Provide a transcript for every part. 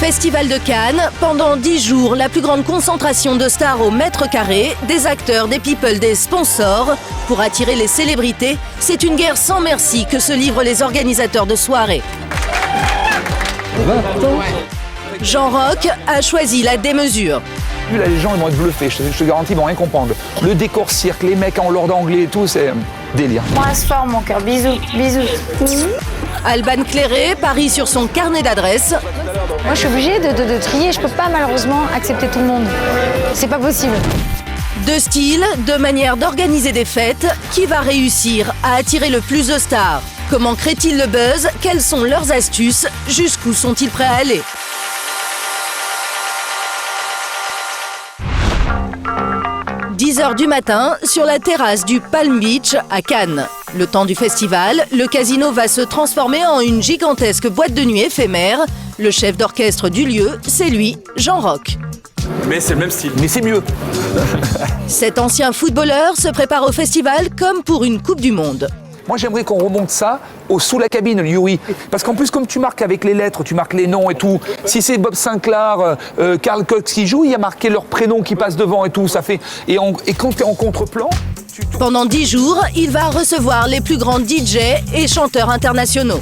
Festival de Cannes, pendant 10 jours, la plus grande concentration de stars au mètre carré, des acteurs, des people, des sponsors. Pour attirer les célébrités, c'est une guerre sans merci que se livrent les organisateurs de soirées. Jean Rock a choisi la démesure. Là, les gens ils vont être bluffés, je te garantis, ils vont rien comprendre. Le décor cirque, les mecs en lord anglais et tout, c'est délire. Moi, ce soir, mon cœur, bisous, bisous. Alban Cléré parie sur son carnet d'adresses. Moi, je suis obligée de trier. Je peux pas, malheureusement, accepter tout le monde. C'est pas possible. De style, de manière d'organiser des fêtes, qui va réussir à attirer le plus de stars? Comment créent-ils le buzz? Quelles sont leurs astuces? Jusqu'où sont-ils prêts à aller? « 10h du matin, sur la terrasse du Palm Beach à Cannes. Le temps du festival, le casino va se transformer en une gigantesque boîte de nuit éphémère. Le chef d'orchestre du lieu, c'est lui, Jean Rock. Mais c'est le même style. Mais c'est mieux. Cet ancien footballeur se prépare au festival comme pour une Coupe du Monde. Moi, j'aimerais qu'on remonte ça sous la cabine, Yuri. Parce qu'en plus, comme tu marques avec les lettres, tu marques les noms et tout. Si c'est Bob Sinclair, Carl Cox qui joue, il y a marqué leur prénom qui passe devant et tout. Ça fait... Et quand tu es en contre-plan... Pendant 10 jours, il va recevoir les plus grands DJ et chanteurs internationaux.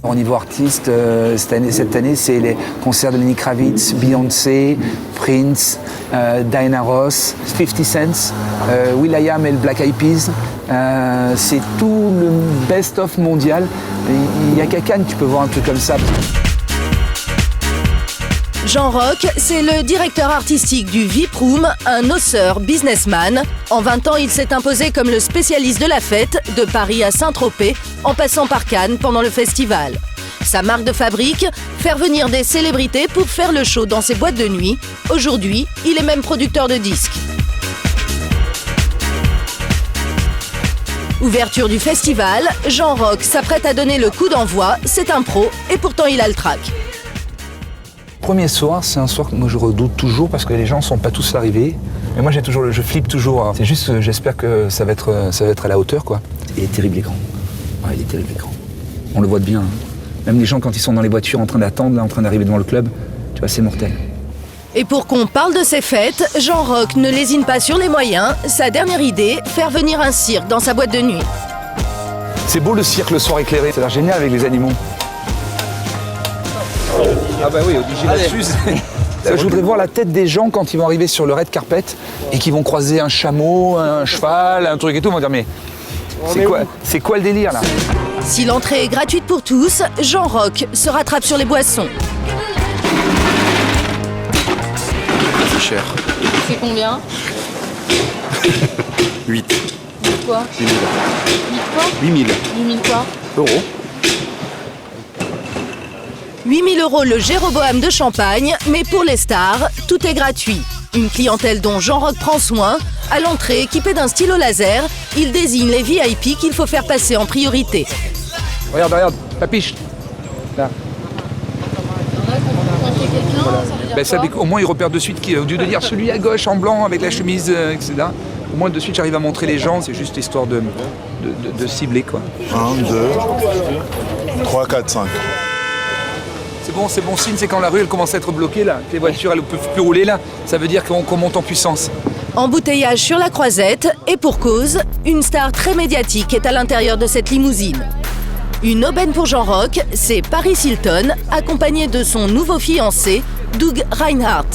Au niveau artiste, cette année, c'est les concerts de Lenny Kravitz, Beyoncé, Prince, Diana Ross, 50 Cent, will.i.am et le Black Eyed Peas. C'est tout le best-of mondial. Il n'y a qu'à Cannes, tu peux voir un truc comme ça. Jean Rock, c'est le directeur artistique du VIP Room, un osseur businessman. En 20 ans, il s'est imposé comme le spécialiste de la fête, de Paris à Saint-Tropez, en passant par Cannes pendant le festival. Sa marque de fabrique, faire venir des célébrités pour faire le show dans ses boîtes de nuit. Aujourd'hui, il est même producteur de disques. Ouverture du festival, Jean Rock s'apprête à donner le coup d'envoi. C'est un pro et pourtant il a le trac. Premier soir, c'est un soir que moi je redoute toujours parce que les gens ne sont pas tous arrivés. Mais moi je flippe toujours. C'est juste, j'espère que ça va être à la hauteur, quoi. Il est terrible l'écran. Ouais, il est terrible l'écran. On le voit de bien. Hein. Même les gens quand ils sont dans les voitures en train d'attendre, là, en train d'arriver devant le club, tu vois, c'est mortel. Et pour qu'on parle de ces fêtes, Jean Rock ne lésine pas sur les moyens. Sa dernière idée, faire venir un cirque dans sa boîte de nuit. C'est beau le cirque le soir éclairé, ça a l'air génial avec les animaux. Ah bah oui, Odigé là-dessus. Je voudrais voir la tête des gens quand ils vont arriver sur le red carpet et qu'ils vont croiser un chameau, un cheval, un truc et tout. Ils vont dire mais c'est quoi le délire là? Si l'entrée est gratuite pour tous, Jean Rock se rattrape sur les boissons. C'est cher. C'est combien? 8. Quoi? 8 000. 8 quoi? 8 000 quoi? euros. 8 000 € le Jéroboam de Champagne, mais pour les stars, tout est gratuit. Une clientèle dont Jean Rock prend soin. À l'entrée, équipé d'un stylo laser, il désigne les VIP qu'il faut faire passer en priorité. Regarde, la piche. Là. Voilà. Au moins, il repère de suite, au lieu de dire celui à gauche en blanc avec la chemise, etc. Au moins, de suite, j'arrive à montrer les gens. C'est juste histoire de cibler, quoi. 1, 2, 3, 4, 5. C'est bon signe, c'est quand la rue elle commence à être bloquée là, que les voitures elles ne peuvent plus rouler là, ça veut dire qu'on monte en puissance. Embouteillage sur la Croisette, et pour cause, une star très médiatique est à l'intérieur de cette limousine. Une aubaine pour Jean Rock, c'est Paris Hilton, accompagné de son nouveau fiancé, Doug Reinhardt.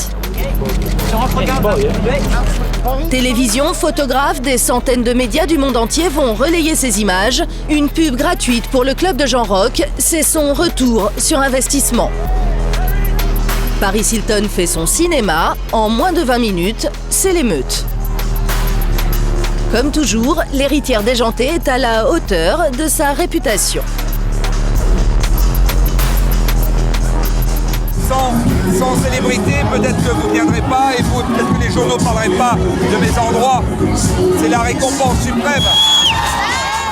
Télévision, photographes, des centaines de médias du monde entier vont relayer ces images. Une pub gratuite pour le club de Jean Rock, c'est son retour sur investissement. Paris Hilton fait son cinéma, en moins de 20 minutes, c'est l'émeute. Comme toujours, l'héritière déjantée est à la hauteur de sa réputation. Sans célébrité, peut-être que vous ne viendrez pas et peut-être que les journaux ne parleraient pas de mes endroits. C'est la récompense suprême.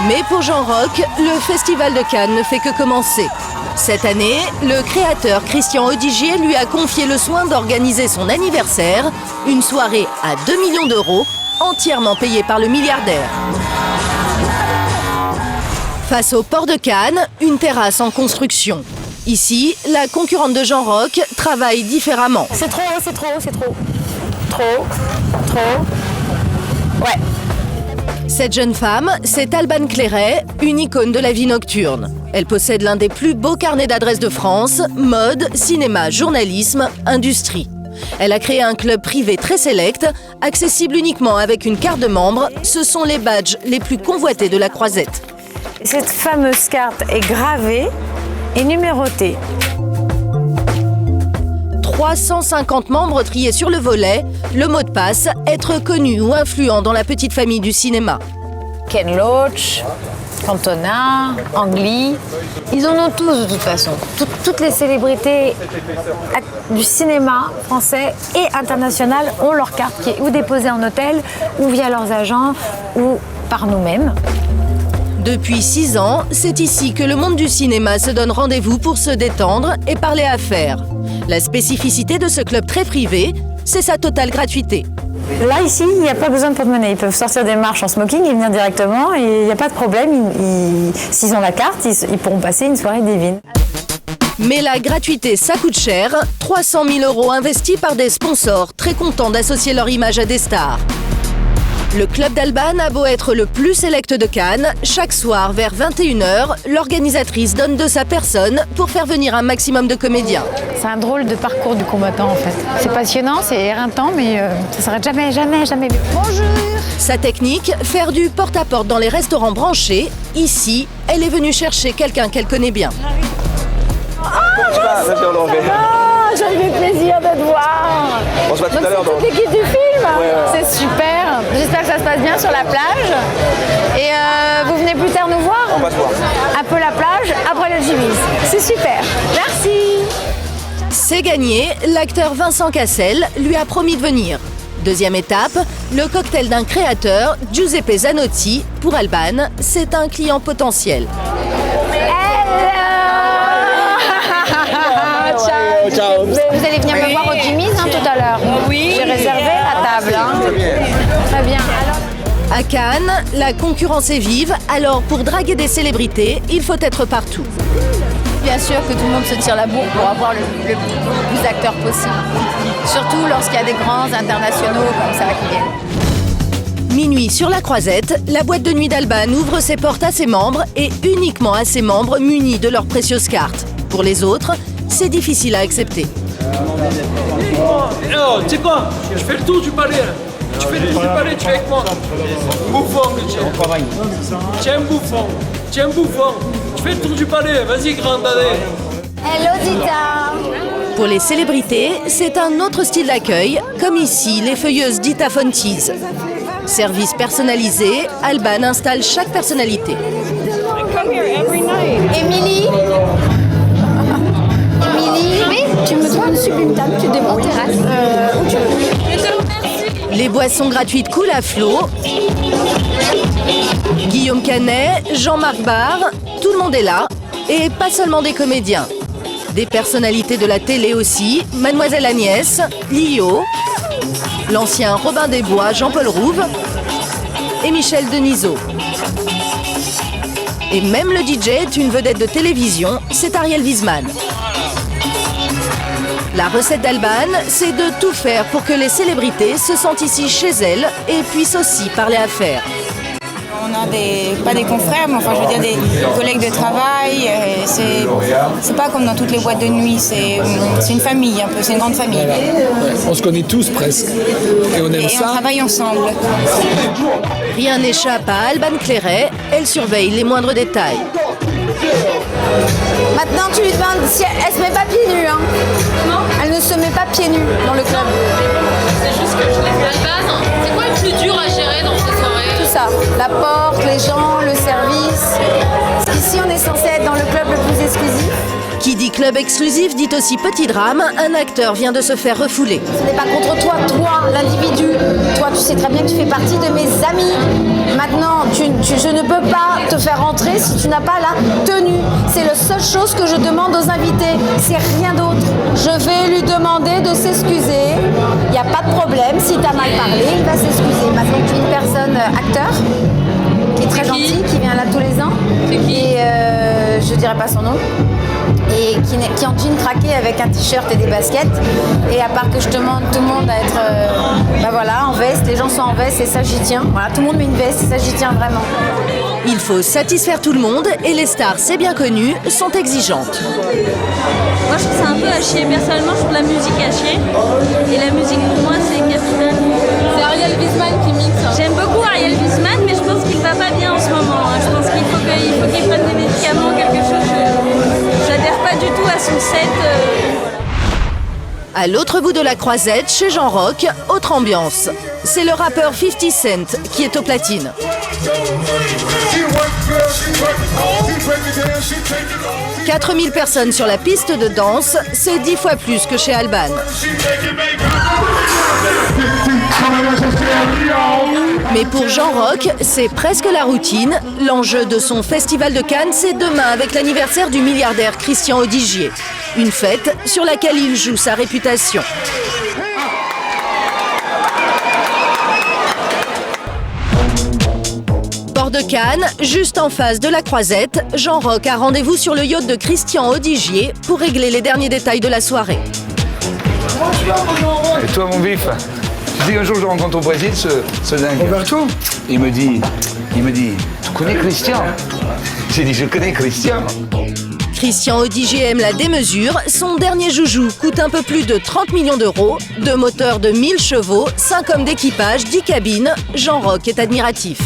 Mais pour Jean Rock, le Festival de Cannes ne fait que commencer. Cette année, le créateur Christian Odigier lui a confié le soin d'organiser son anniversaire, une soirée à 2 millions d'euros, entièrement payée par le milliardaire. Face au port de Cannes, une terrasse en construction. Ici, la concurrente de Jean Rock travaille différemment. C'est trop, c'est trop, c'est trop. Trop. Ouais. Cette jeune femme, c'est Albane Clairet, une icône de la vie nocturne. Elle possède l'un des plus beaux carnets d'adresses de France, mode, cinéma, journalisme, industrie. Elle a créé un club privé très sélect, accessible uniquement avec une carte de membre. Ce sont les badges les plus convoités de la Croisette. Cette fameuse carte est gravée et numérotée. 350 membres triés sur le volet, le mot de passe, être connu ou influent dans la petite famille du cinéma. Ken Loach, Cantona, Ang Lee, ils en ont tous de toute façon. Toutes les célébrités du cinéma français et international ont leur carte qui est ou déposée en hôtel, ou via leurs agents, ou par nous-mêmes. Depuis 6 ans, c'est ici que le monde du cinéma se donne rendez-vous pour se détendre et parler affaires. La spécificité de ce club très privé, c'est sa totale gratuité. Là, ici, il n'y a pas besoin de porte-monnaie. Ils peuvent sortir des marches en smoking et venir directement. Et il n'y a pas de problème. S'ils ont la carte, ils pourront passer une soirée divine. Mais la gratuité, ça coûte cher. 300 000 € investis par des sponsors très contents d'associer leur image à des stars. Le club d'Albane a beau être le plus sélect de Cannes, chaque soir vers 21h, l'organisatrice donne de sa personne pour faire venir un maximum de comédiens. C'est un drôle de parcours du combattant en fait. C'est passionnant, c'est éreintant, mais ça s'arrête jamais mieux. Bonjour. Sa technique, faire du porte-à-porte dans les restaurants branchés. Ici, elle est venue chercher quelqu'un qu'elle connaît bien. J'ai eu le plaisir de te voir. On se voit tout à l'heure. Donc c'est toute l'équipe du film. C'est super. J'espère que ça se passe bien sur la plage. Et vous venez plus tard nous voir. On va se voir. Un peu la plage, après le Jimmy's. C'est super. Merci. C'est gagné, l'acteur Vincent Cassel lui a promis de venir. Deuxième étape, le cocktail d'un créateur, Giuseppe Zanotti. Pour Albane, c'est un client potentiel. Ciao. Vous allez venir me voir au Jimmy's tout à l'heure. Oui. J'ai réservé la table. Très bien. À Cannes, la concurrence est vive, alors pour draguer des célébrités, il faut être partout. Bien sûr que tout le monde se tire la bourre pour avoir le plus d'acteurs possible. Surtout lorsqu'il y a des grands internationaux comme ça qui viennent. Minuit sur la Croisette, la boîte de nuit d'Albane ouvre ses portes à ses membres et uniquement à ses membres munis de leurs précieuses cartes. Pour les autres, c'est difficile à accepter. Oh, tu sais quoi? Je fais le tour du palais. Tu fais le tour du palais, tu es avec moi. Bouffon que tu es. Tu es un bouffon. Tu es un bouffon. Tu fais le tour du palais. Vas-y, grande année. Hello Dita. Pour les célébrités, c'est un autre style d'accueil, comme ici les feuilleuses Dita Fontees. Service personnalisé, Albane installe chaque personnalité. Émilie. Tu me trouves une sublime table, tu démontes terrasse. Où tu veux. Les boissons gratuites coulent à flot. Guillaume Canet, Jean-Marc Barr, tout le monde est là. Et pas seulement des comédiens. Des personnalités de la télé aussi, Mademoiselle Agnès, Lio, l'ancien Robin des Bois, Jean-Paul Rouve et Michel Denisot. Et même le DJ est une vedette de télévision, c'est Ariel Wiesman. La recette d'Albane, c'est de tout faire pour que les célébrités se sentent ici chez elles et puissent aussi parler affaires. On a pas des confrères, mais enfin je veux dire des collègues de travail. C'est pas comme dans toutes les boîtes de nuit, c'est une famille un peu, c'est une grande famille. On se connaît tous presque et on aime ça. On travaille ensemble. Rien n'échappe à Albane Clairet, elle surveille les moindres détails. Maintenant tu lui demandes si elle se met pas pieds nus. Hein. Elle ne se met pas pieds nus dans le club. C'est juste que je l'ai vu. Albane, c'est quoi le plus dur à gérer dans ces soirées? Tout ça, la porte, les gens, le service. Ici on est censé être dans le club le plus exclusif. Qui dit club exclusif dit aussi petit drame, un acteur vient de se faire refouler. Ce n'est pas contre toi, l'individu. Toi, tu sais très bien que tu fais partie de mes amis. Maintenant, je ne peux pas te faire rentrer si tu n'as pas la tenue. C'est la seule chose que je demande aux invités. C'est rien d'autre. Je vais lui demander de s'excuser. Il n'y a pas de problème. Si tu as mal parlé, il va s'excuser. Maintenant, tu es une personne acteur. est très gentil, qui vient là tous les ans. C'est qui? Et je dirais pas son nom. Et qui est en jean craqué avec un t-shirt et des baskets. Et à part que je demande tout le monde à être en veste, les gens sont en veste et ça j'y tiens. Voilà, tout le monde met une veste et ça j'y tiens vraiment. Il faut satisfaire tout le monde et les stars, c'est bien connu, sont exigeantes. Moi, je trouve ça un peu à chier. Personnellement, je trouve la musique à chier. Et la musique, pour moi, c'est capital. C'est Ariel Wiesman qui mixe. J'aime beaucoup Ariel Wiesman, mais je pense qu'il va pas bien en ce moment. Je pense qu'il faut qu'il prenne des médicaments, quelque chose. J'adhère pas du tout à son set. À l'autre bout de la croisette, chez Jean Rock, autre ambiance. C'est le rappeur 50 Cent qui est aux platines. 4000 personnes sur la piste de danse, c'est 10 fois plus que chez Alban. Mais pour Jean Rock, c'est presque la routine. L'enjeu de son festival de Cannes, c'est demain avec l'anniversaire du milliardaire Christian Audigier. Une fête sur laquelle il joue sa réputation. Port de Cannes, juste en face de la croisette, Jean Rock a rendez-vous sur le yacht de Christian Audigier pour régler les derniers détails de la soirée. Et toi, mon vif, tu dis un jour je rencontre au Brésil ce dingue. Roberto? Il me dit, tu connais Christian? J'ai dit, je connais Christian. Christian Audigier aime la démesure. Son dernier joujou coûte un peu plus de 30 millions d'euros. 2 moteurs de 1000 chevaux, 5 hommes d'équipage, 10 cabines. Jean Rock est admiratif.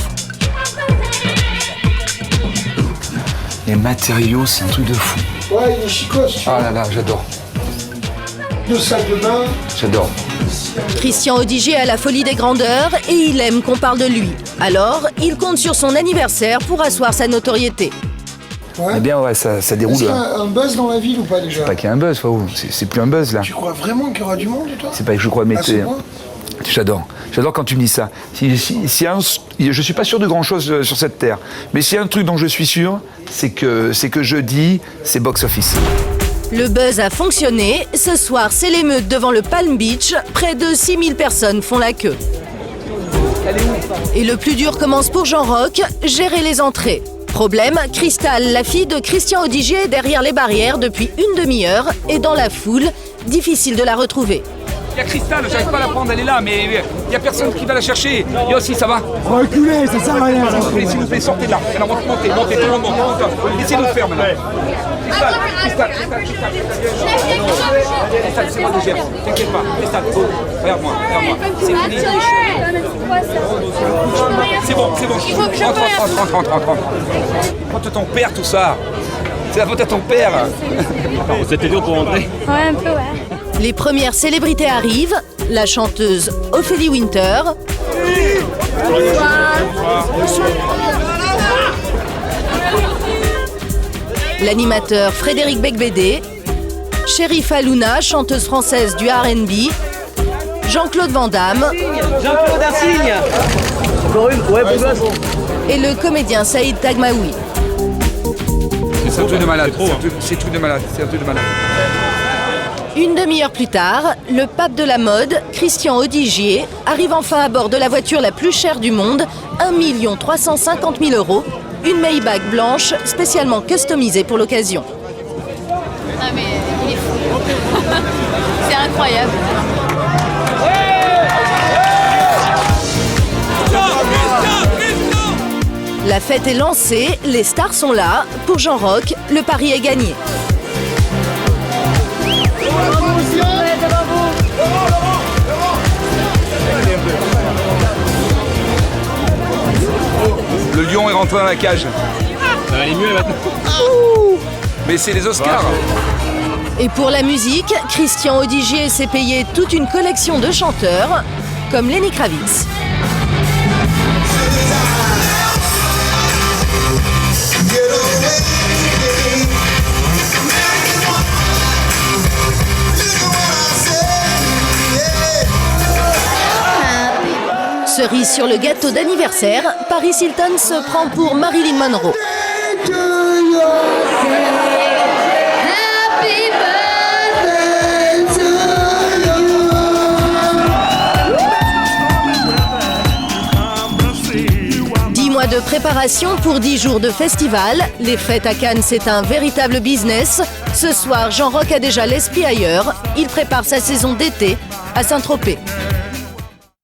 Les matériaux, c'est un truc de fou. Ouais, il est chicos. Ah là là, j'adore. 2 salles de bain. J'adore. Christian Audigier a la folie des grandeurs et il aime qu'on parle de lui. Alors, il compte sur son anniversaire pour asseoir sa notoriété. Ouais. Eh bien, ouais, ça déroule. Est-ce qu'il y a un buzz dans la ville ou pas déjà? Pas qu'il y a un buzz, c'est plus un buzz là. Tu crois vraiment qu'il y aura du monde, toi? C'est pas que je crois, mais À ce point? j'adore. J'adore quand tu me dis ça. Je suis pas sûr de grand-chose sur cette terre, mais s'il y a un truc dont je suis sûr, c'est que jeudi, c'est box-office. Le buzz a fonctionné. Ce soir, c'est l'émeute devant le Palm Beach. Près de 6000 personnes font la queue. Et le plus dur commence pour Jean Rock, gérer les entrées. Problème, Cristal, la fille de Christian Audigier, est derrière les barrières depuis une demi-heure et dans la foule, difficile de la retrouver. Il y a Cristal, j'arrive pas à la prendre, elle est là, mais il y a personne qui va la chercher. Et aussi, ça va? Reculez, ça sert à rien. S'il vous plaît, sortez de là. Alors, montez, tout le monde monte. Laissez nous faire maintenant. Cristal, c'est moi qui gère. T'inquiète pas. Cristal, regarde-moi. C'est fini. C'est bon. Rentre. Rentre ton père, tout ça. C'est la faute à ton père. Vous êtes dur pour rentrer? Ouais, un peu, ouais. Les premières célébrités arrivent, la chanteuse Ophélie Winter, l'animateur Frédéric Becbédé, Chérif Alouna, chanteuse française du R&B, Jean-Claude Van Damme, Jean-Claude Insigne. Encore une? Ouais, beau gosse. et le comédien Saïd Tagmaoui. C'est un truc de malade. C'est un truc de malade. Une demi-heure plus tard, le pape de la mode, Christian Audigier, arrive enfin à bord de la voiture la plus chère du monde, 1 350 000 €, une Maybach blanche spécialement customisée pour l'occasion. Ah mais il est fou. C'est incroyable. La fête est lancée, les stars sont là. Pour Jean Rock, le pari est gagné. Le lion est rentré dans la cage. Ça va aller mieux maintenant. Mais c'est les Oscars. Et pour la musique, Christian Audigier s'est payé toute une collection de chanteurs, comme Lenny Kravitz. Cerise sur le gâteau d'anniversaire, Paris Hilton se prend pour Marilyn Monroe. de préparation pour 10 jours de festival. Les fêtes à Cannes, c'est un véritable business. Ce soir, Jean Rock a déjà l'esprit ailleurs. Il prépare sa saison d'été à Saint-Tropez.